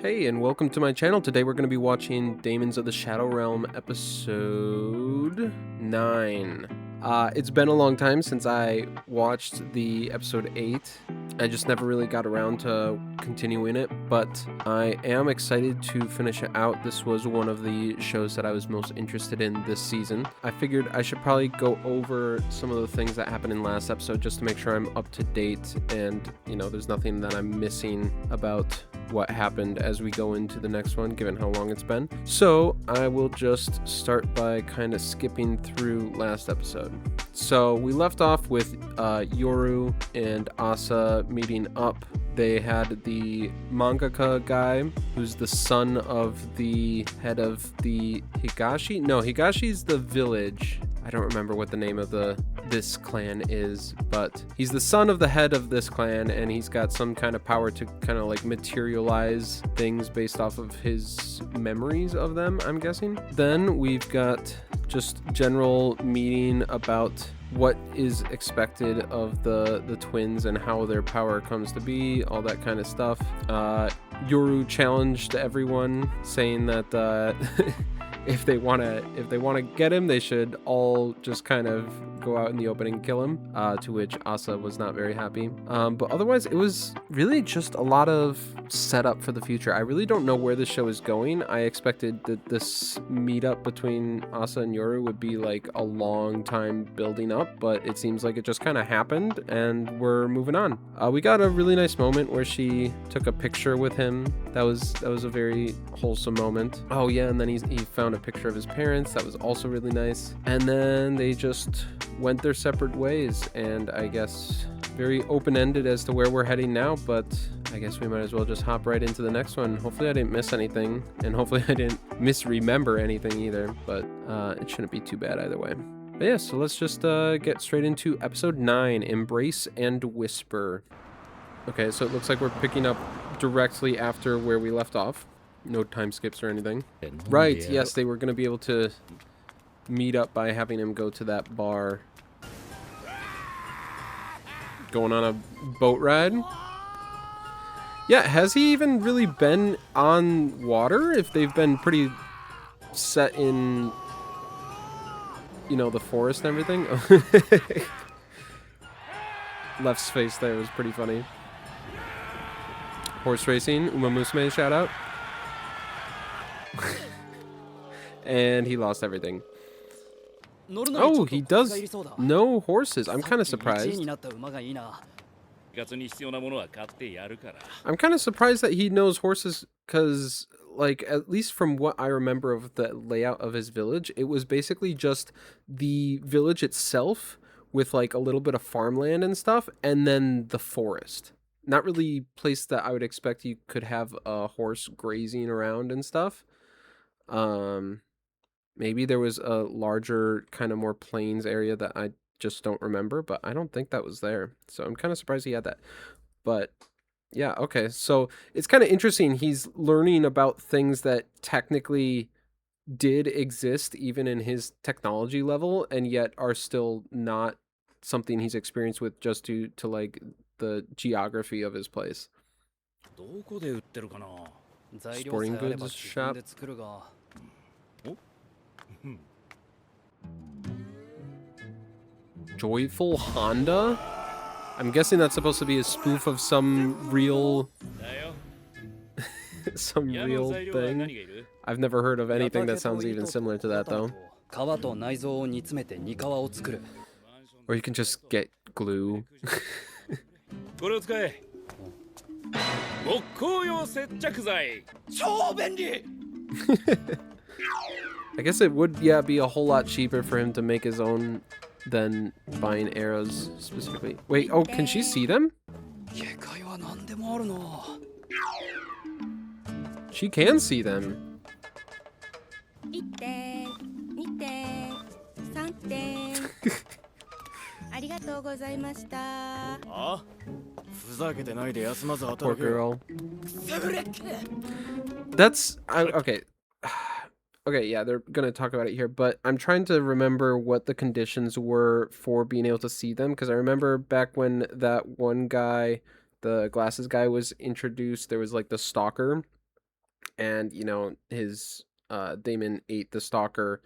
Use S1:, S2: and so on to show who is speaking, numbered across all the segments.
S1: Hey, and welcome to my channel. Today we're going to be watching Daemons of the Shadow Realm episode 9. It's been a long time since I watched the episode 8. I just never really got around to continuing it, but I am excited to finish it out. This was one of the shows that I was most interested in this season. I figured I should probably go over some of the things that happened in last episode just to make sure I'm up to date and, you know, there's nothing that I'm missing about what happened as we go into the next one, given how long it's been. So I will just start by kind of skipping through last episode. So we left off with Yoru and Asa meeting up. They had the mangaka guy, who's the son of the head of the Higashi. No, Higashi's the village. I don't remember what the name of this clan is, but he's the son of the head of this clan, and he's got some kind of power to kind of like materialize things based off of his memories of them, I'm guessing. Then we've got just general meeting about what is expected of the twins and how their power comes to be, all that kind of stuff. Yoru challenged everyone, saying that if they want to get him, they should all just kind of go out in the open and kill him, to which Asa was not very happy. But otherwise, it was really just a lot of setup for the future. I really don't know where this show is going. I expected that this meetup between Asa and Yoru would be like a long time building up, but it seems like it just kind of happened and we're moving on. We got a really nice moment where she took a picture with him. That was a very wholesome moment. Oh yeah, and then he found a picture of his parents. That was also really nice. And then they just went their separate ways, and I guess very open-ended as to where we're heading now, but I guess we might as well just hop right into the next one. Hopefully I didn't miss anything, and hopefully I didn't misremember anything either, but it shouldn't be too bad either way. But yeah, so let's just get straight into episode 9, Embrace and Whisper. Okay, so it looks like we're picking up directly after where we left off. No time skips or anything. Right, yes, they were going to be able to meet up by having him go to that bar. Going on a boat ride? Yeah, has he even really been on water? If they've been pretty set in, you know, the forest and everything? Left's face there was pretty funny. Horse racing, Uma Musume shout out. And he lost everything. Oh, he does know horses. I'm kind of surprised. I'm kind of surprised that he knows horses because, like, at least from what I remember of the layout of his village, it was basically just the village itself with, like, a little bit of farmland and stuff, and then the forest. Not really place that I would expect you could have a horse grazing around and stuff. Maybe there was a larger, kind of more plains area that I just don't remember, but I don't think that was there. So I'm kind of surprised he had that. But yeah, okay. So it's kind of interesting. He's learning about things that technically did exist even in his technology level and yet are still not something he's experienced with just due to like the geography of his place. Sporting goods shop. Joyful Honda? I'm guessing that's supposed to be a spoof of some real real thing. I've never heard of anything that sounds even similar to that though. Or you can just get glue. I guess it would, yeah, be a whole lot cheaper for him to make his own than buying arrows specifically. Wait, oh, can she see them? She can see them. Poor girl. That's okay. Okay, yeah, they're gonna talk about it here, but I'm trying to remember what the conditions were for being able to see them, because I remember back when that one guy, the glasses guy, was introduced, there was like the stalker, and, you know, his Daemon ate the stalker,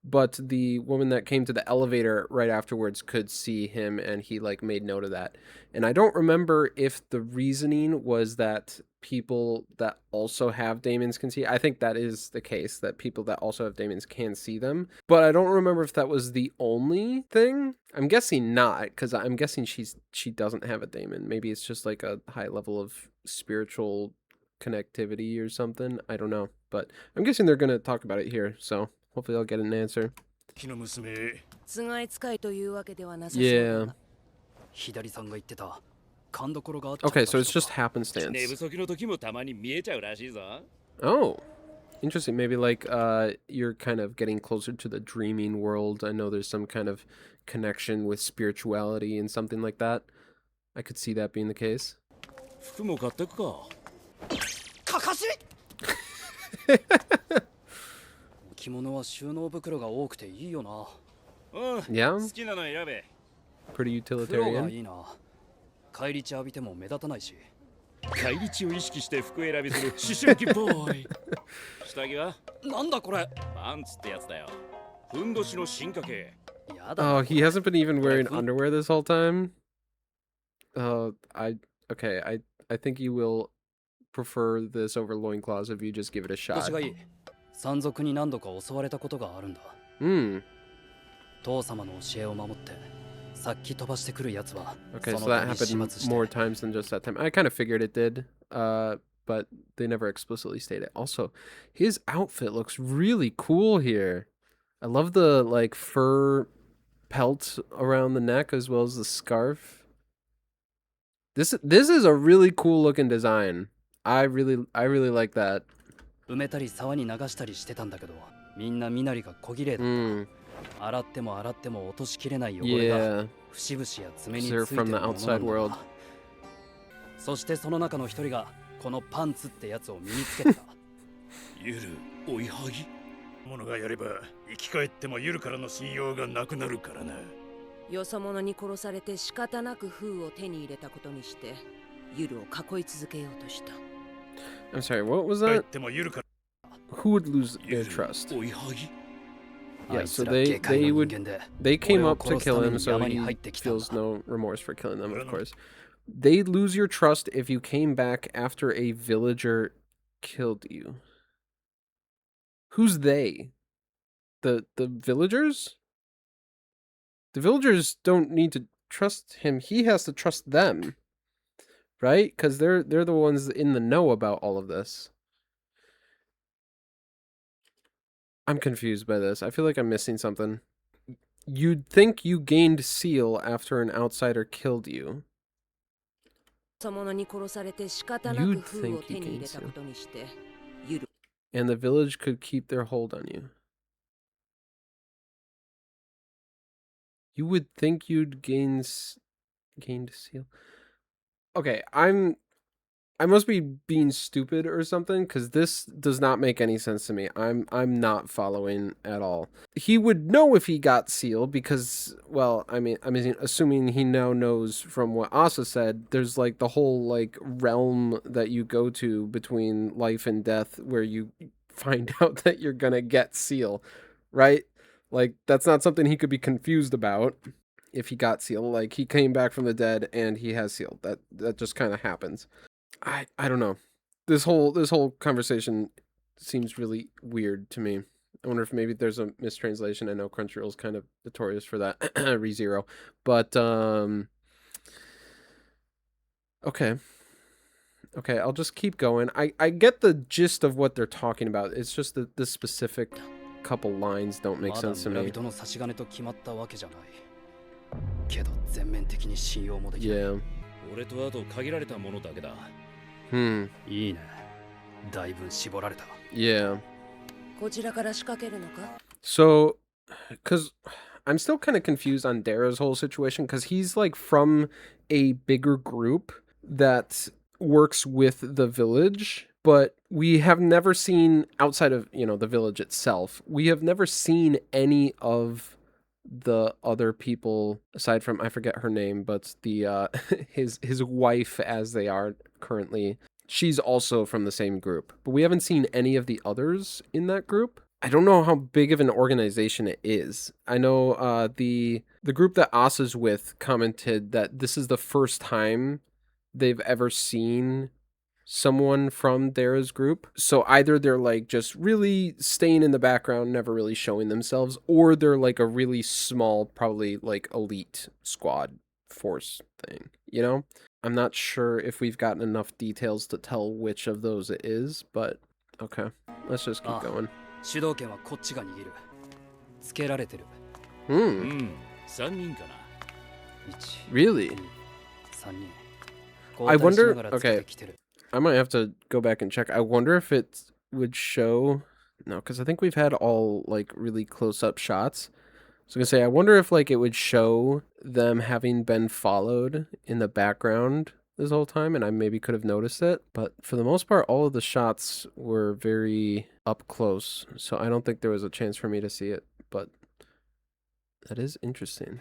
S1: but the woman that came to the elevator right afterwards could see him, and he like made note of that. And I don't remember if the reasoning was that people that also have Daemons can see. I think that is the case, that people that also have Daemons can see them, but I don't remember if that was the only thing. I'm guessing not, because I'm guessing she doesn't have a Daemon. Maybe it's just like a high level of spiritual connectivity or something. I don't know, but I'm guessing they're gonna talk about it here, so hopefully I'll get an answer. Yeah. Okay, so it's just happenstance. Oh, interesting. Maybe like you're kind of getting closer to the dreaming world. I know there's some kind of connection with spirituality and something like that. I could see that being the case. Yeah? Pretty utilitarian. Oh, he hasn't been even wearing underwear this whole time? Okay, I think you will prefer this over loincloths if you just give it a shot. Okay, so that happened more times than just that time. I kind of figured it did, but they never explicitly state it. Also, his outfit looks really cool here. I love the like fur pelt around the neck as well as the scarf. This is a really cool looking design. I really like that. Yeah. They're from the outside world. I'm sorry, what was that? Who would lose their trust? Yeah, so they came up to kill him, so he feels no remorse for killing them, of course. They lose your trust if you came back after a villager killed you. Who's they? The villagers? The villagers don't need to trust him. He has to trust them. Right? Because they're the ones in the know about all of this. I'm confused by this. I feel like I'm missing something. You'd think you gained seal after an outsider killed you. You'd think you gained seal. And the village could keep their hold on you. You would think you'd gained seal. Okay, I must be being stupid or something, because this does not make any sense to me. I'm not following at all. He would know if he got seal because, well, I mean, assuming he now knows from what Asa said, there's like the whole like realm that you go to between life and death where you find out that you're gonna get seal, right? Like that's not something he could be confused about if he got seal. Like he came back from the dead and he has seal. That just kind of happens. I don't know. This whole conversation seems really weird to me. I wonder if maybe there's a mistranslation. I know Crunchyroll's kind of notorious for that. ReZero. But okay. Okay, I'll just keep going. I get the gist of what they're talking about. It's just that the specific couple lines don't make sense to me. Yeah. Yeah. So, because I'm still kind of confused on Dara's whole situation, because he's like from a bigger group that works with the village, but we have never seen, outside of, you know, the village itself, we have never seen any of the other people aside from, I forget her name, but the his wife, as they are currently. she's also from the same group. But we haven't seen any of the others in that group. I don't know how big of an organization it is. I know the group that Asa's with commented that this is the first time they've ever seen someone from Dara's group. So either they're like just really staying in the background, never really showing themselves, or they're like a really small, probably like elite squad force thing, you know? I'm not sure if we've gotten enough details to tell which of those it is, but okay, let's just keep going.
S2: 主導権はこっちが握る。つけられてる。3人かな。
S1: Really?
S2: 3人。
S1: I wonder, okay, I might have to go back and check. I wonder if it would show, no, because I think we've had all like really close-up shots. So I was gonna say, I wonder if like it would show them having been followed in the background this whole time, and I maybe could have noticed it. But for the most part, all of the shots were very up close, so I don't think there was a chance for me to see it. But that is interesting.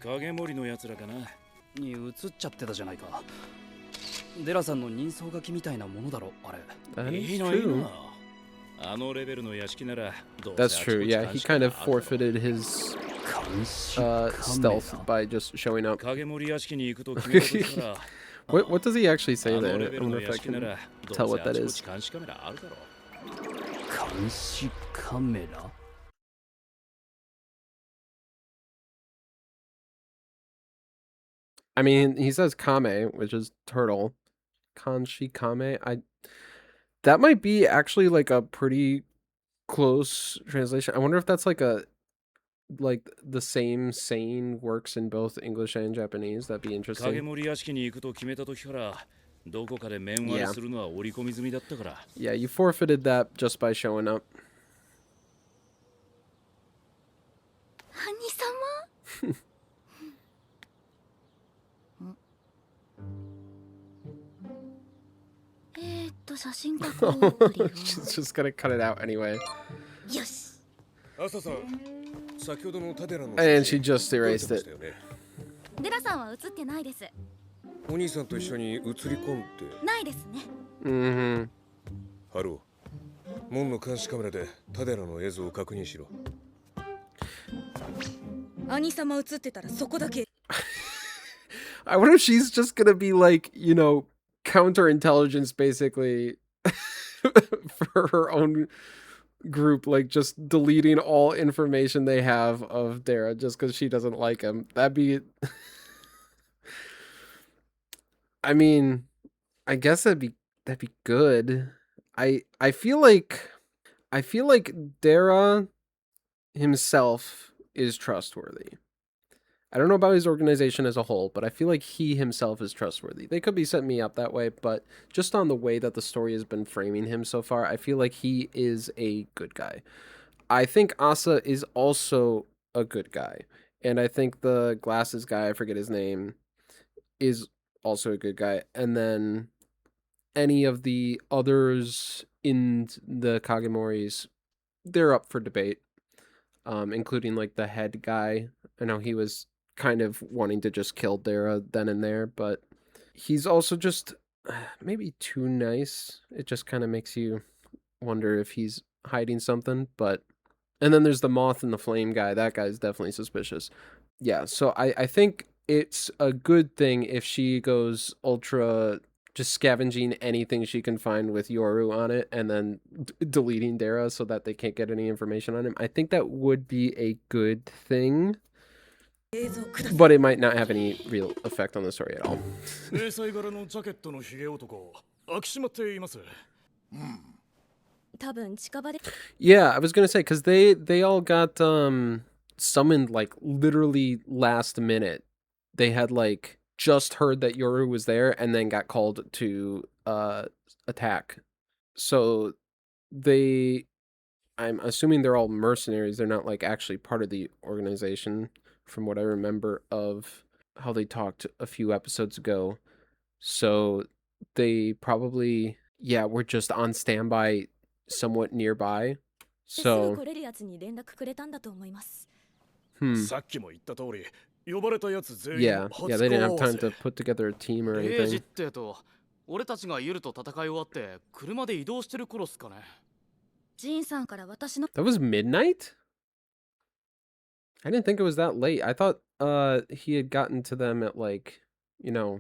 S2: Kagemori のやつらかな。に映っちゃってたじゃないか。デラさんの人相書きみたいなものだろあれ。
S1: That is true. That's true. Yeah, he kind of forfeited his stealth by just showing up. What does he actually say there? I wonder if I can tell what that is. I mean, he says kame, which is turtle. Kanshi kame. That might be actually like a pretty close translation. I wonder if that's like the same saying works in both English and Japanese. That'd be interesting. Yeah, you forfeited that just by showing up. She's just gonna cut it out anyway. And she just erased it. Mm-hmm. I wonder if she's just gonna be like, you know, counterintelligence basically for her own group, like just deleting all information they have of Dara just because she doesn't like him. That'd be I mean, I guess that'd be good. I feel like Dara himself is trustworthy. I don't know about his organization as a whole, but I feel like he himself is trustworthy. They could be setting me up that way, but just on the way that the story has been framing him so far, I feel like he is a good guy. I think Asa is also a good guy. And I think the glasses guy, I forget his name, is also a good guy. And then any of the others in the Kagemoris, they're up for debate, including like the head guy. I know he was kind of wanting to just kill Dara then and there, but he's also just maybe too nice. It just kind of makes you wonder if he's hiding something. But and then there's the moth and the flame guy. That guy's definitely suspicious. Yeah, so I think it's a good thing if she goes ultra just scavenging anything she can find with Yoru on it and then deleting Dara so that they can't get any information on him. I think that would be a good thing. But it might not have any real effect on the story at all. Yeah, I was gonna say, because they all got summoned like literally last minute. They had like just heard that Yoru was there and then got called to attack. So I'm assuming they're all mercenaries. They're not like actually part of the organization, from what I remember of how they talked a few episodes ago. So they probably, yeah, were just on standby somewhat nearby. So, yeah, they didn't have time to put together a team or anything.
S2: 俺たちがユルと戦い終わって車で移動してる頃っすかね。
S3: ジンさんから私の
S1: That was midnight? I didn't think it was that late. I thought he had gotten to them at like, you know,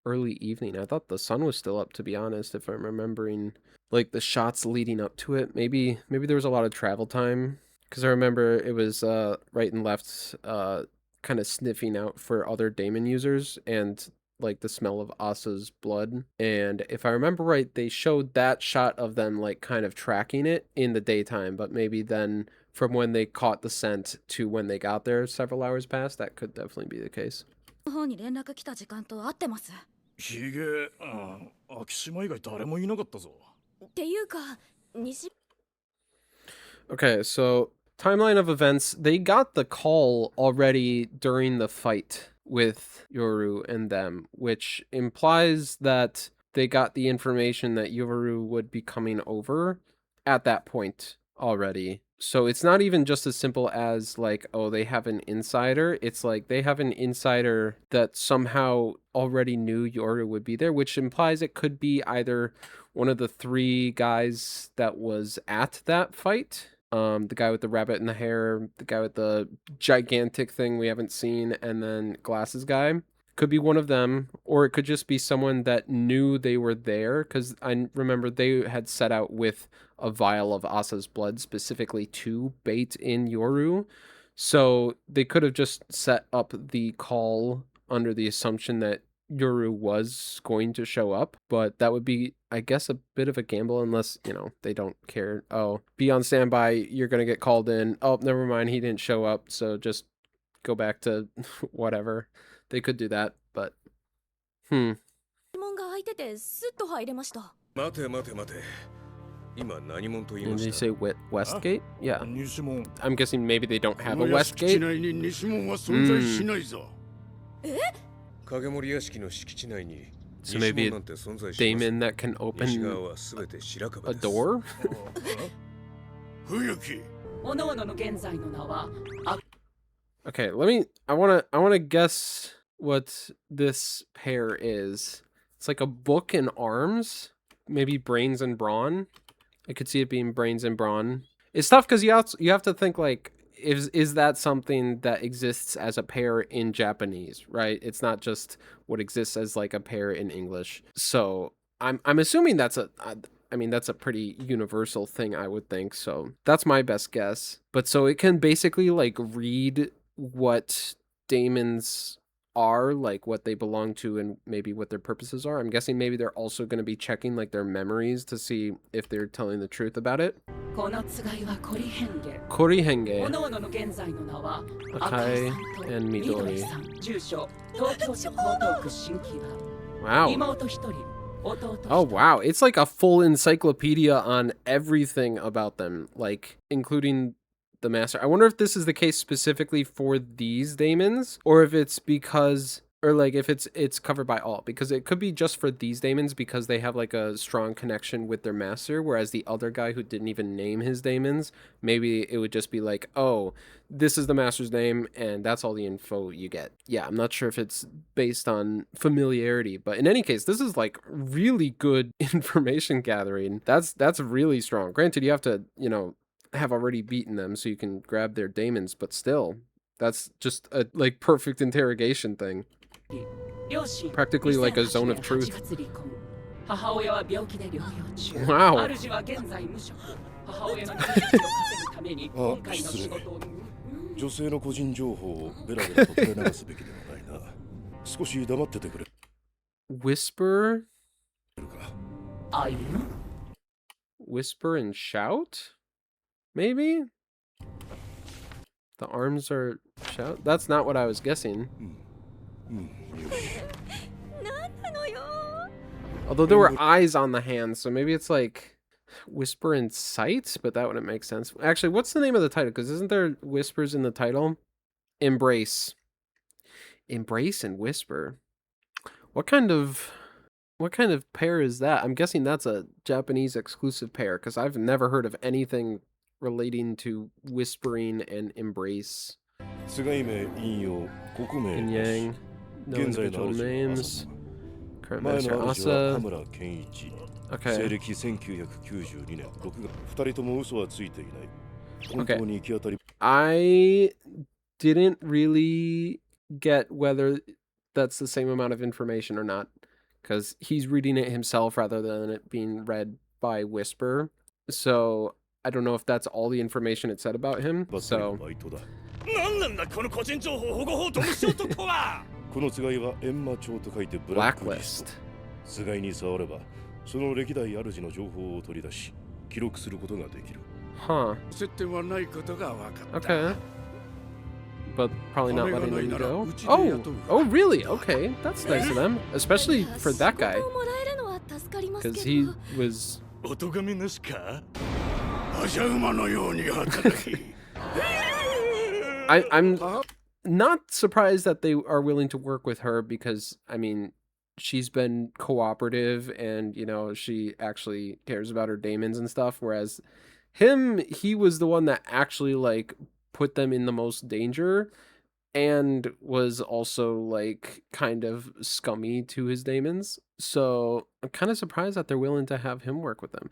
S1: early evening. I thought the sun was still up, to be honest, if I'm remembering like the shots leading up to it. Maybe there was a lot of travel time, because I remember it was right and left kind of sniffing out for other Daemon users and like the smell of Asa's blood. And if I remember right, they showed that shot of them like kind of tracking it in the daytime, but maybe then from when they caught the scent to when they got there several hours passed. That could definitely be the case.
S3: 方に連絡来た時間と合ってます。
S4: ヒゲ、秋島以外誰もいなかったぞ。
S3: っていうか、西
S1: Okay, so timeline of events. They got the call already during the fight with Yoru and them, which implies that they got the information that Yoru would be coming over at that point already. So it's not even just as simple as like, oh, they have an insider. It's like they have an insider that somehow already knew Yoru would be there, which implies it could be either one of the three guys that was at that fight. The guy with the rabbit in the hair, the guy with the gigantic thing we haven't seen, and then glasses guy. Could be one of them, or it could just be someone that knew they were there, because I remember they had set out with a vial of Asa's blood specifically to bait in Yoru. So they could have just set up the call under the assumption that Yoru was going to show up, but that would be, I guess, a bit of a gamble unless, you know, they don't care. Oh, be on standby, you're going to get called in. Oh, never mind, he didn't show up, so just go back to whatever. They could do that, but
S3: 門が開いててスッと入れました。
S4: 待て待て待て。今何者と言い
S1: and
S4: ま
S1: did you
S4: し
S1: say
S4: た。
S1: Westgate? Yeah.
S4: 西門。
S1: I'm guessing maybe they don't have a
S4: この屋敷
S1: Westgate.
S4: 内に西門は存在しないぞ。影森屋敷の敷地内に
S1: So
S4: 西
S1: maybe
S4: 門なんて存在しませ
S1: Daemon
S4: ん。
S1: that can
S4: 西
S1: open
S4: 側は全て白樺
S1: a
S4: です。
S1: door?
S4: 冬木。
S5: 各々の現在の名は
S1: Okay, I wanna guess what this pair is. It's like a book and arms, maybe brains and brawn. I could see it being brains and brawn. It's tough because you have to think like, is that something that exists as a pair in Japanese, right? It's not just what exists as like a pair in English. So I'm assuming that's that's a pretty universal thing, I would think. So that's my best guess. But so it can basically like read what Daemons are, like what they belong to and maybe what their purposes are. I'm guessing maybe they're also going to be checking like their memories to see if they're telling the truth about it.
S5: このつがいはコリヘンゲ
S1: Korihenge,
S5: 各々の現在の名は
S1: Akai
S5: 赤井さんと
S1: and
S5: 緑
S1: Midori.
S5: さん住所東京市江東区新木場
S1: Wow.
S5: 妹一人弟一人
S1: Oh wow, it's like a full encyclopedia on everything about them, like including the master. I wonder if this is the case specifically for these daemons, or if it's because, or like if it's covered by all, because it could be just for these daemons because they have like a strong connection with their master, whereas the other guy who didn't even name his daemons, maybe it would just be like, oh, this is the master's name and that's all the info you get. Yeah, I'm not sure if it's based on familiarity, but in any case, this is like really good information gathering. That's really strong. Granted, you have to, you know, have already beaten them so you can grab their daemons, but still, that's just a like perfect interrogation thing.
S5: 両親
S1: Practically like a zone of
S5: 2008
S1: truth.
S5: 月離婚母親は病気で療養中
S1: Wow.
S5: 主は現在無職母親の利益を稼ぐために今回の仕事を
S4: 女性の個人情報をベラベラと垂れ流すべきではないな。少し黙っててくれ
S1: Whisper?
S4: るか。
S5: あゆ
S1: Whisper and shout? Maybe? The arms are shout? That's not what I was guessing.
S4: よし。
S3: なんなのよ。
S1: Although there were eyes on the hands, so maybe it's like whisper and sight, but that wouldn't make sense. Actually, what's the name of the title? Because isn't there whispers in the title? Embrace. Embrace and whisper. What kind of pair is that? I'm guessing that's a Japanese exclusive pair, because I've never heard of anything relating to whispering and embrace.
S4: 菅井名引用国名
S1: Yin
S4: なし
S1: Yang. No
S4: 現在の
S1: individual
S4: 主は朝
S1: names.
S4: 様
S1: Current
S4: 前
S1: Minister
S4: の主は田
S1: Asa.
S4: 村健一、
S1: Okay.
S4: 西暦1992年6月、2人とも嘘はついていない。本
S1: Okay.
S4: 当に行き当たり
S1: I didn't really get whether that's the same amount of information or not, because he's reading it himself rather than it being read by Whisper. So I don't know if that's all the information it said about him.
S4: ばっかりの
S1: So
S4: バイトだ。
S2: 何なんだこの個人情報保護法どうしようとこは
S4: このつがいは閻魔帳と書いてブラックリス
S1: blacklist.
S4: ト。つがいに触れば、その歴代主の情報を取り出し、記録することができる。
S1: Huh.
S6: 接点はないことが分かった。
S1: Okay. But probably not letting them go. Oh, oh really? Okay, that's nice of them, especially for that guy,
S3: もらえるのは助かります
S1: because
S3: け
S1: he
S3: ど
S1: was.
S6: お咎めなしか馬車馬のように働き
S1: I'm not surprised that they are willing to work with her because, I mean, she's been cooperative and, you know, she actually cares about her daemons and stuff. Whereas he was the one that actually, like, put them in the most danger and was also, like, kind of scummy to his daemons. So I'm kind of surprised that they're willing to have him work with them.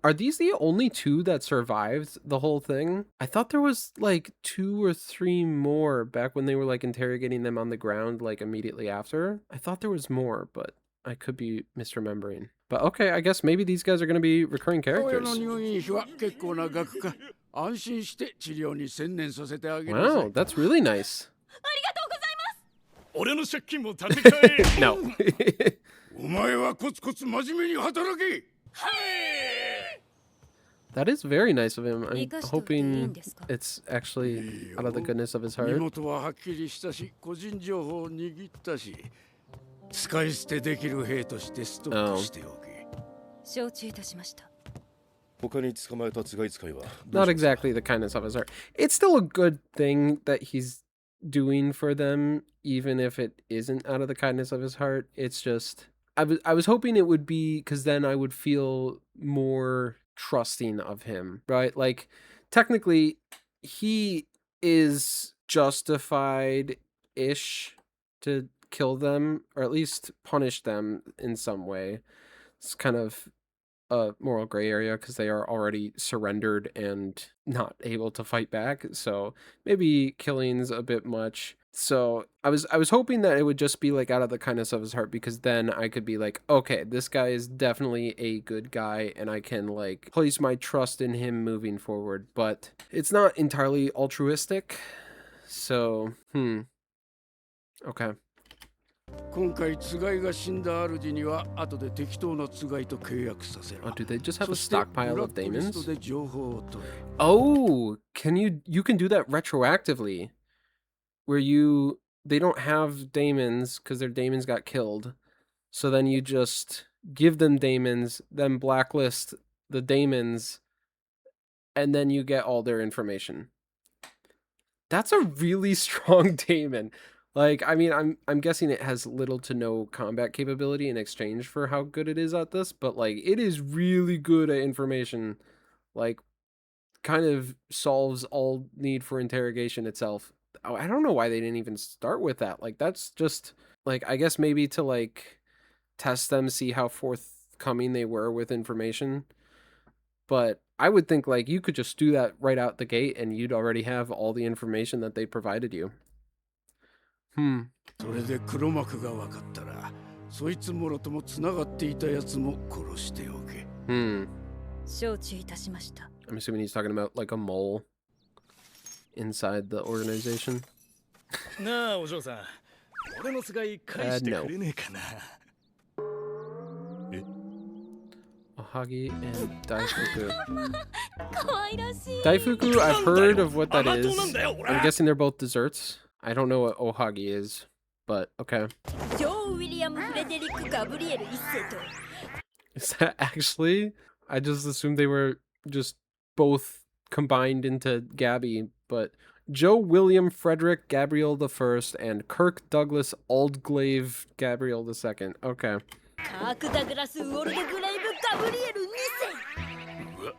S1: Are these the only two that survived the whole thing? I thought there was like 2 or 3 more back when they were like interrogating them on the ground, like immediately after. I thought there was more, but I could be misremembering. But okay, I guess maybe these guys are going to be recurring
S6: 親
S1: characters.
S6: の入院費は結構な額か安心して治療に専念させてあげなさ
S1: Wow,
S6: い
S1: that's really nice.
S6: 俺の借金も立て替え
S1: No.
S6: お前はコツコツ真面目に働け
S1: That is very nice of him. I'm
S3: 生かしておいていいん
S1: hoping
S3: ですか
S1: it's actually out of the goodness of his
S6: 身
S1: heart.
S6: 元ははっきりしたし個人情報を握ったし使い捨てできる兵としてストックしておけ
S3: 承知いたしました。
S4: 他に捕まえたつがい使いはど
S1: Not
S4: うしますか
S1: exactly the kindness of his heart. It's still a good thing that he's doing for them, even if it isn't out of the kindness of his heart. It's just I was hoping it would be, because then I would feel more trusting of him, right? Like technically he is justified-ish to kill them, or at least punish them in some way. It's kind of a moral gray area because they are already surrendered and not able to fight back. So maybe killing's a bit much. So I was hoping that it would just be like out of the kindness of his heart, because then I could be like, okay, this guy is definitely a good guy and I can like place my trust in him moving forward. But it's not entirely altruistic. So, okay.
S6: 今回つがいが死んだ主には後で適当なつがいと契約させる
S1: Oh, do they just have
S6: そ
S1: a
S6: して
S1: stockpile
S6: ブラ
S1: of
S6: ックリスト
S1: Daemons?
S6: で情報を取れ
S1: Oh, you can do that retroactively, where they don't have Daemons because their Daemons got killed. So then you just give them Daemons, then blacklist the Daemons, and then you get all their information. That's a really strong Daemon. Like, I mean, I'm guessing it has little to no combat capability in exchange for how good it is at this, but like it is really good at information. Like, kind of solves all need for interrogation itself. I don't know why they didn't even start with that. Like, that's just like, I guess maybe to like test them, see how forthcoming they were with information. But I would think like you could just do that right out the gate and you'd already have all the information that they provided you.
S6: それで黒幕が分かったらそいつもろともつながっていたやつも殺しておけ
S3: 承知いたしました。
S1: I'm assuming he's talking about like a mole inside the organization.
S2: なあお嬢さん俺のつがい返してくれねえかな
S1: Ohagi and Daifuku.
S3: 可愛らしい。
S1: Daifuku, I've heard of what that is. I'm guessing they're both desserts. I don't know what Ohagi is, but okay.
S3: ジョー・ウィリアム・フレデリック・ガブリエル一世と
S1: Is that actually? I just assumed they were just both combined into Gabby, but Joe William Frederick Gabriel I and Kirk Douglas Aldglaive Gabriel II. Okay.
S3: カーク・ダグラス・ウォルド・グレイブ・ガブリエル二世。
S6: うわ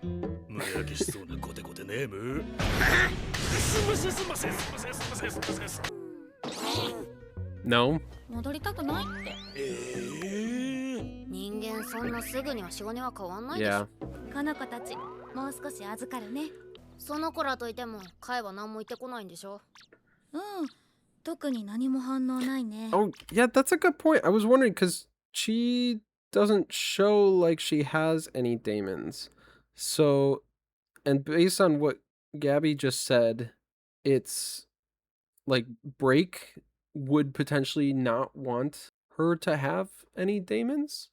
S6: 無焼きしそうなゴテゴテネーム
S2: すんませんすんませんすんませんすんませんすんません
S1: No?
S3: 戻りたくないって。そんなすぐには仕事は変わんないでし
S1: Yeah.
S3: ょ。この子たちもう少し預かるね。その子らといてもカイは何も言ってこないんでしょ。うん、特に何も反応ないね。
S1: Oh, yeah, that's a good point. I was wondering because she doesn't show like she has any daemons. So, and based on what Gabby just said, it's like Break would potentially not want her to have any daemons.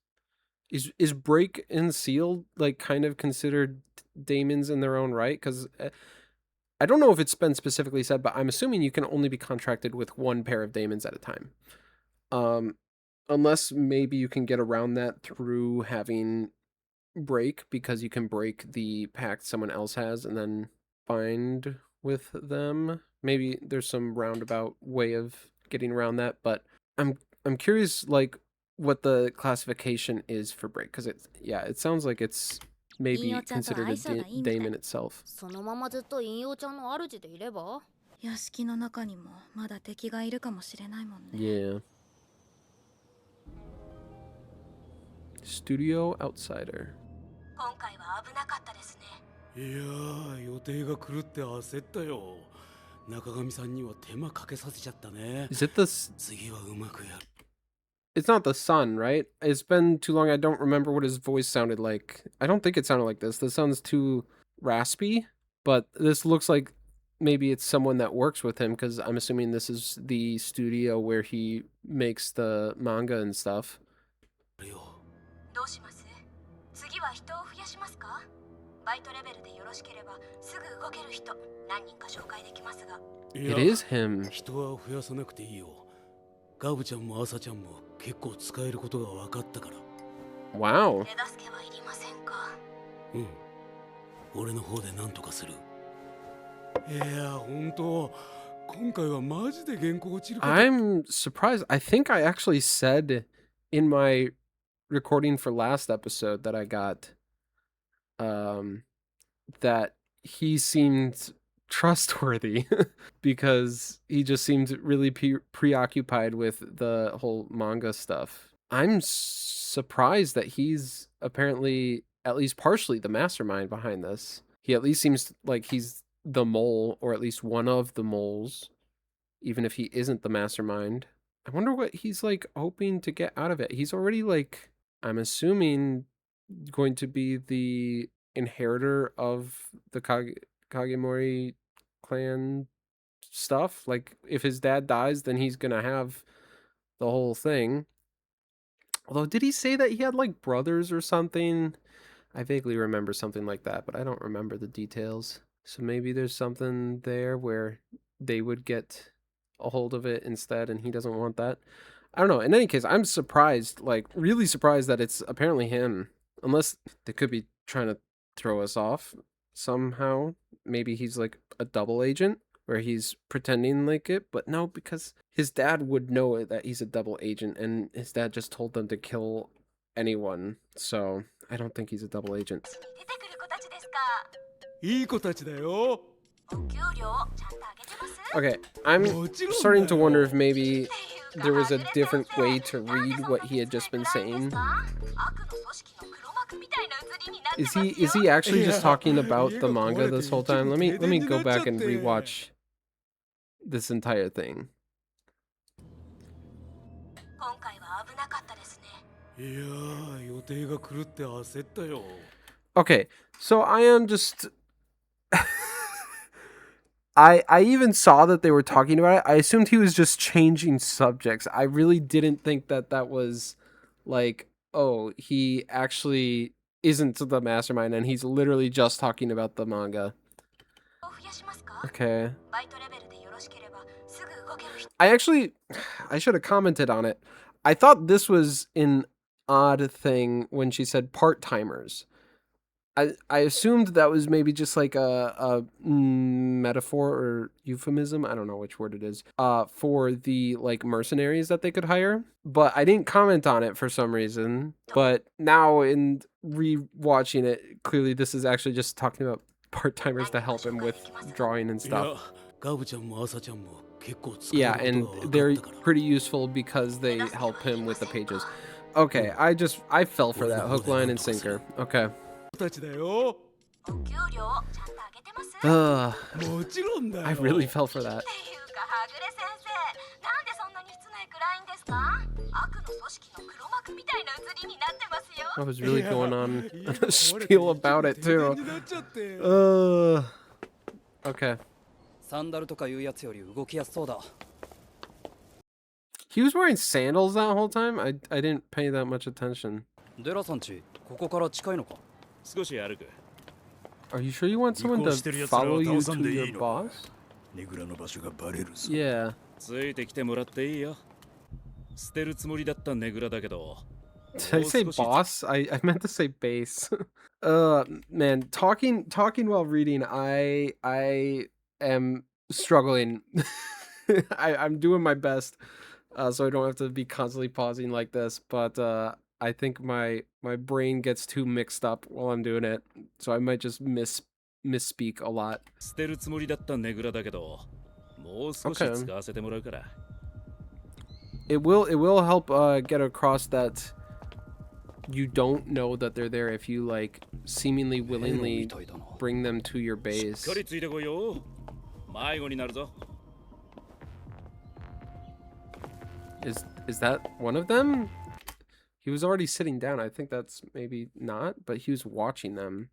S1: Is Break and Seal like kind of considered daemons in their own right? Because I don't know if it's been specifically said, but I'm assuming you can only be contracted with one pair of daemons at a time. Unless maybe you can get around that through having Break, because you can break the pact someone else has and then bind with them. Maybe there's some roundabout way of getting around that, but I'm curious like what the classification is for Break, because it sounds like it's maybe considered a daemon itself.
S3: そのままずっと引用ちゃんの主でいれば。屋敷の中にもまだ敵がいるかもしれないもんね。
S1: Yeah. Studio Outsider.
S3: 今回は危なかったですね。
S6: いやー、予定が狂って焦ったよ。中上さんには手間かけさせちゃったね。
S1: Is it the...
S6: 次はうまくやる。
S1: It's not the sun, right? It's been too long. I don't remember what his voice sounded like. I don't think it sounded like this. This sounds too raspy, but this looks like maybe it's someone that works with him, because I'm assuming this is the studio where he makes the manga and stuff.
S3: どうします？次は人を増やしますか？バイトレベルでよろしければすぐ動ける人何人か紹介できますが。
S1: It is him.
S6: 人は増やさなくていいよ。ガブちゃんもアサちゃんも結構使えることが分かったから。
S1: Wow.
S3: 手助けはいりませんか？
S6: うん。俺の方で何とかする。いや、本当。今回はマジで原稿落ちるかと。
S1: I'm surprised. I think I actually said in my recording for last episode that I got that he seemed trustworthy because he just seemed really preoccupied with the whole manga stuff. I'm surprised that he's apparently at least partially the mastermind behind this. He at least seems like he's the mole, or at least one of the moles, even if he isn't the mastermind. I wonder what he's like hoping to get out of it. He's already like, I'm assuming, going to be the inheritor of the Kagemori clan stuff. Like, if his dad dies, then he's gonna have the whole thing. Although, did he say that he had like brothers or something? I vaguely remember something like that, but I don't remember the details. So maybe there's something there where they would get a hold of it instead, and he doesn't want that. I don't know. In any case, I'm surprised, like really surprised that it's apparently him. Unless they could be trying to throw us off somehow. Maybe he's like a double agent where he's pretending like it, but no, because his dad would know that he's a double agent, and his dad just told them to kill anyone. So I don't think he's a double agent.
S3: 出てくる子たちですか？
S6: いい子たちだよ。
S3: お給料ちゃんとあげてます？
S1: Okay, I'm starting to wonder if maybe there was a different way to read what he had just been saying. Is he actually just talking about the manga this whole time? Let me go back and rewatch this entire thing.
S3: 今回は危なかったですね。
S6: いやー、予定が狂って焦ったよ。
S1: Okay, so I am just I even saw that they were talking about it. I assumed he was just changing subjects. I really didn't think that that was like, oh, he actually isn't the mastermind and he's literally just talking about the manga. Okay. I should have commented on it. I thought this was an odd thing when she said part-timers. I assumed that was maybe just like a metaphor or euphemism, I don't know which word it is, for the like mercenaries that they could hire. But I didn't comment on it for some reason. But now in rewatching it, clearly this is actually just talking about part-timers to help him with drawing and stuff. Yeah, and they're pretty useful because they help him with the pages. Okay, I fell for that hook, line, and sinker. Okay.
S6: たちだよ。
S3: お給料ちゃんとあげてます？
S6: もちろんだよ。
S1: I really fell for that.
S3: っていうかはぐれ先生、なんでそんなに室内暗いんですか？悪の組織の黒幕みたいな写りになってますよ。
S1: I was really going on a spiel about it too. Okay.
S2: サンダルとかいうやつより動きやすそうだ。
S1: He was wearing sandals that whole time? I didn't pay that much attention.
S2: デラさんち、ここから近いのか？
S6: 少し歩く。
S1: Are you sure you want someone to follow you to your boss?
S4: ネグラの場所がバレるぞ。
S1: Yeah.
S6: ついてきてもらっていいよ。捨てるつもりだったネグラだけど。
S1: Did I say boss? I meant to say base. Man, talking while reading, I am struggling. I'm doing my best, so I don't have to be constantly pausing like this. But I think my brain gets too mixed up while I'm doing it, so I might just misspeak a lot.
S6: 捨てるつもりだったネグラだけど、もう少し使わせてもらうから。
S1: It will help get across that you don't know that they're there if you like seemingly willingly bring them to your base.
S6: しっかりついてこいよ。迷子になるぞ。
S1: Is that one of them? He was already sitting down. I think that's maybe not, but he was watching them.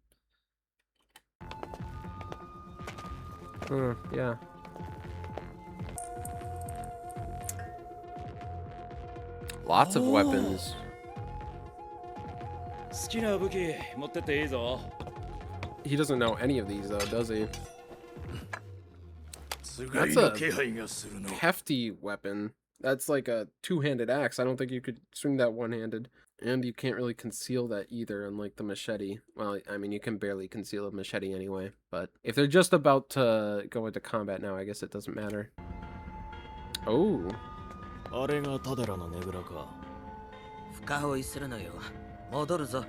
S1: Yeah. Lots of weapons.
S6: 好きな武器持ってっていいぞ。
S1: He doesn't know any of these though, does he?
S4: つがいの気配がするの。
S1: Hefty weapon. That's like a two-handed axe. I don't think you could swing that one-handed. And you can't really conceal that either, unlike the machete. Well, I mean, you can barely conceal a machete anyway. But if they're just about to go into combat now, I guess it doesn't matter. Oh.
S7: あれがタデラのネグラか。
S8: 深追いするのよ。戻るぞ。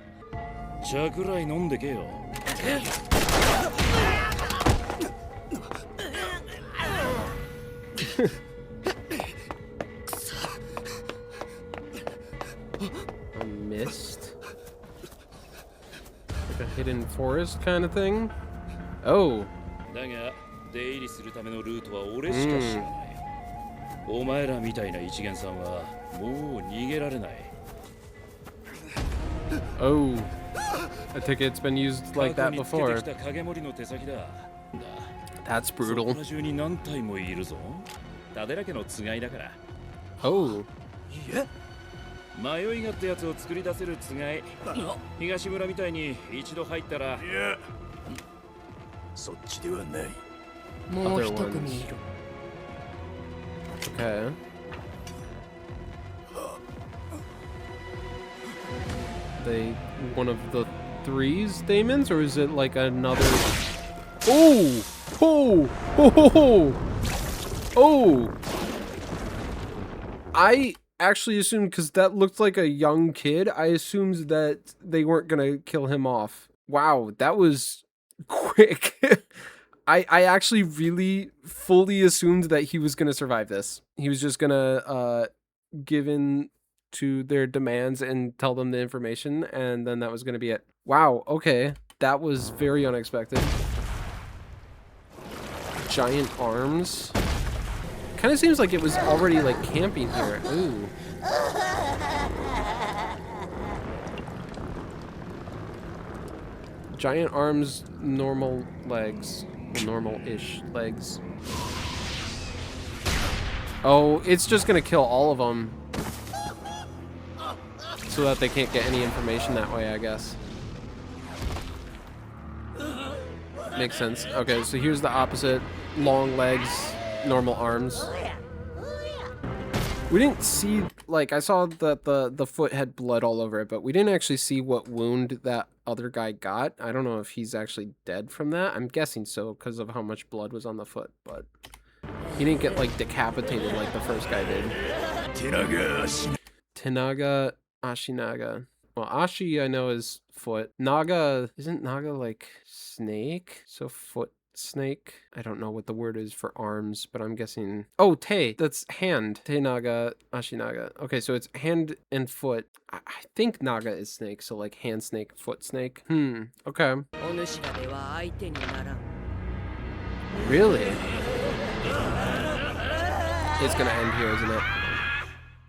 S6: 茶くらい飲んでけよ。 A mist? Like a hidden forest kind of thing? Oh. だが、出入りするためのルートは俺しか知らない。お前らみたいな一元さんはもう逃げられない。
S1: Oh. I think it's been used like that before. That's brutal. Oh.
S6: 迷いがってやつを作り出せるつがい。東村みたいに一度入ったら。いや、
S4: そっちではない。
S8: もう一組いる。
S1: Okay. They one of the threes Daemons, or is it like another? Oh! Oh! Oh! Oh! I actually assumed, because that looked like a young kid, I assumed that they weren't gonna kill him off. Wow, that was quick. I actually really fully assumed that he was gonna survive this. He was just gonna give in to their demands and tell them the information, and then that was gonna be it. Wow, okay. That was very unexpected. Giant arms. Kind of seems like it was already like camping here. Ooh. Giant arms, normal legs. Well, normal-ish legs. Oh, it's just gonna kill all of them. So that they can't get any information that way, I guess. Makes sense. Okay, so here's the opposite. Long legs, normal arms. We didn't see, like, I saw that the foot had blood all over it, but we didn't actually see what wound that other guy got. I don't know if he's actually dead from that. I'm guessing so, because of how much blood was on the foot, but he didn't get, like, decapitated like the first guy did. Tenaga Ashinaga. Well, Ashi I know is foot. Naga, isn't Naga like snake? So foot snake. I don't know what the word is for arms, but I'm guessing... Oh, te. That's hand. Te naga, ashi naga. Okay, so it's hand and foot. I think naga is snake, so like hand snake, foot snake. Okay. Really? It's gonna end here, isn't it?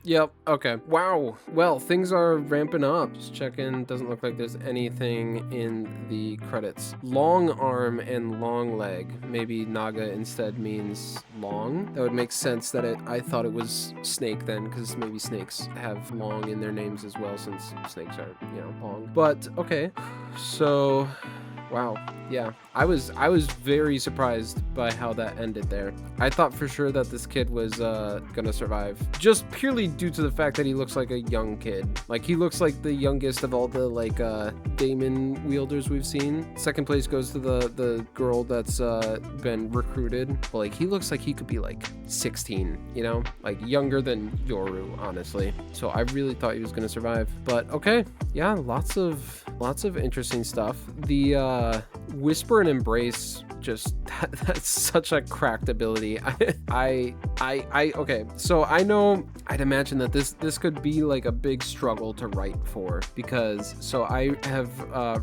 S1: Yep, okay. Wow. Well, things are ramping up. Just checking. Doesn't look like there's anything in the credits. Long arm and long leg. Maybe naga instead means long. That would make sense that I thought it was snake then, because maybe snakes have long in their names as well, since snakes are, you know, long. But, okay. So... Wow. Yeah, I was very surprised by how that ended there. I thought for sure that this kid was gonna survive, just purely due to the fact that he looks like a young kid. Like, he looks like the youngest of all the like daemon wielders we've seen. Second place goes to the girl that's been recruited. But like, he looks like he could be like 16, you know, like younger than Yoru, honestly. So I really thought he was gonna survive. But okay, yeah, lots of interesting stuff. The whisper and embrace, just that's such a cracked ability. Okay, so I know, I'd imagine that this could be like a big struggle to write for, because so I have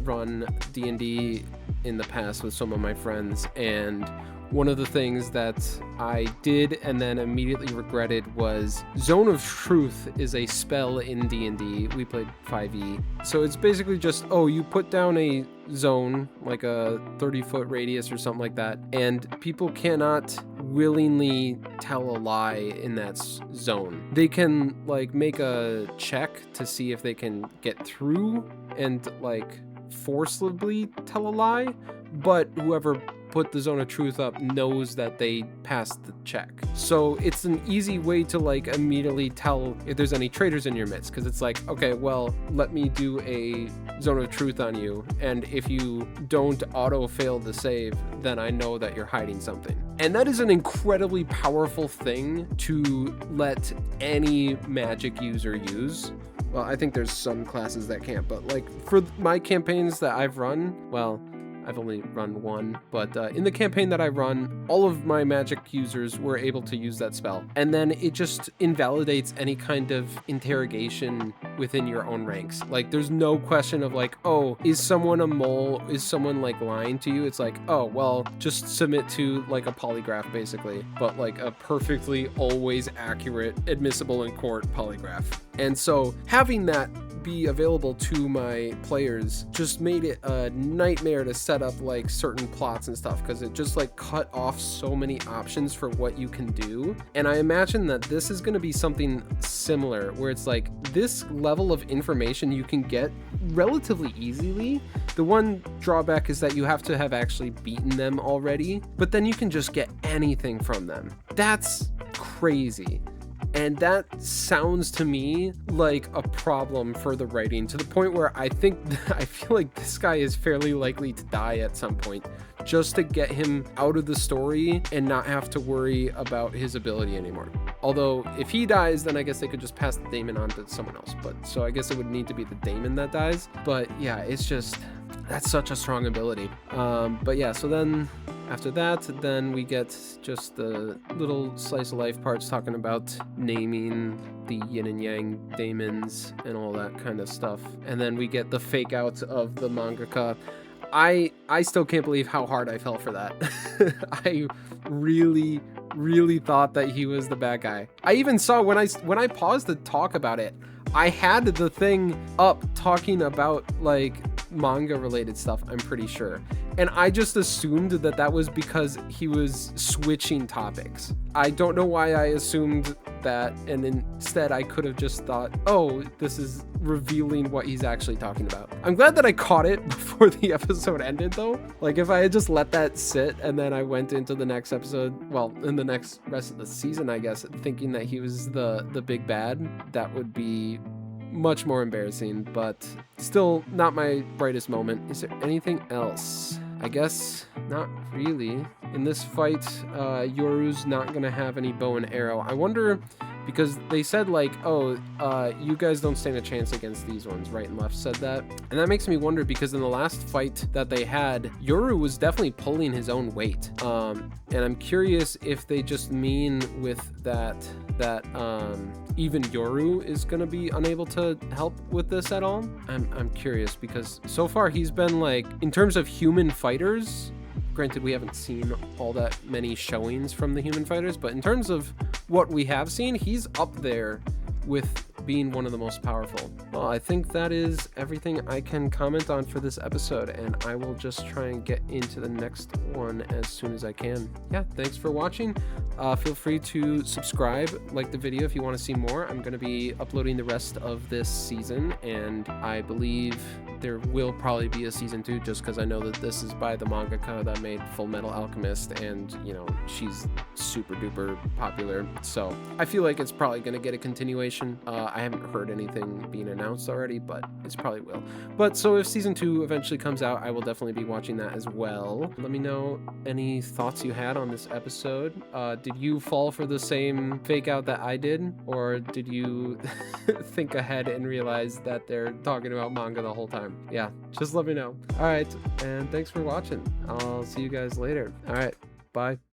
S1: run D&D in the past with some of my friends, and one of the things that I did and then immediately regretted was Zone of Truth is a spell in D&D. We played 5e. So it's basically just, oh, you put down a zone, like a 30-foot radius or something like that, and people cannot willingly tell a lie in that zone. They can like make a check to see if they can get through and like forcibly tell a lie, but whoever put the Zone of Truth up knows that they passed the check. So it's an easy way to like immediately tell if there's any traitors in your midst, because it's like, okay, well, let me do a Zone of Truth on you, and if you don't auto fail the save, then I know that you're hiding something. And that is an incredibly powerful thing to let any magic user use. Well, I think there's some classes that can't, but like for my campaigns that I've run, well, I've only run one, but in the campaign that I run, all of my magic users were able to use that spell. And then it just invalidates any kind of interrogation within your own ranks. Like, there's no question of like, oh, is someone a mole? Is someone like lying to you? It's like, oh, well, just submit to like a polygraph basically, but like a perfectly always accurate, admissible in court polygraph. And so having that be available to my players just made it a nightmare to set up like certain plots and stuff, because it just like cut off so many options for what you can do. And I imagine that this is going to be something similar, where it's like this level of information you can get relatively easily. The one drawback is that you have to have actually beaten them already, but then you can just get anything from them. That's crazy. And that sounds to me like a problem for the writing, to the point where I feel like this guy is fairly likely to die at some point, just to get him out of the story and not have to worry about his ability anymore. Although if he dies, then I guess they could just pass the daemon on to someone else. But so I guess it would need to be the daemon that dies. But yeah, it's just, that's such a strong ability. But yeah, so then after that, then we get just the little slice of life parts talking about naming the yin and yang daemons and all that kind of stuff. And then we get the fake out of the mangaka. I still can't believe how hard I fell for that. I really thought that he was the bad guy. I even saw when I paused to talk about it, I had the thing up talking about like manga related stuff, I'm pretty sure. And I just assumed that that was because he was switching topics. I don't know why I assumed that, and instead I could have just thought, oh, this is revealing what he's actually talking about. I'm glad that I caught it before the episode ended though. Like, if I had just let that sit and then I went into the next episode, well, in the next rest of the season, I guess, thinking that he was the big bad, that would be much more embarrassing, but still not my brightest moment. Is there anything else? I guess not really. In this fight, Yoru's not gonna have any bow and arrow. I wonder because they said like, oh, you guys don't stand a chance against these ones. Right and left said that. And that makes me wonder, because in the last fight that they had, Yoru was definitely pulling his own weight. And I'm curious if they just mean with that even Yoru is gonna be unable to help with this at all. I'm curious, because so far he's been like, in terms of human fighters, granted we haven't seen all that many showings from the human fighters, but in terms of what we have seen, he's up there with being one of the most powerful. Well, I think that is everything I can comment on for this episode, and I will just try and get into the next one as soon as I can. Yeah, thanks for watching. Feel free to subscribe, like the video if you want to see more. I'm going to be uploading the rest of this season, and I believe there will probably be a season 2, just because I know that this is by the mangaka that made Full Metal Alchemist, and you know, she's super duper popular, so I feel like it's probably going to get a continuation. I haven't heard anything being announced already, but it's probably will. But so if season 2 eventually comes out, I will definitely be watching that as well. Let me know any thoughts you had on this episode. Did you fall for the same fake out that I did, or did you think ahead and realize that they're talking about manga the whole time? Yeah, just let me know. All right, and thanks for watching. I'll see you guys later. All right, bye.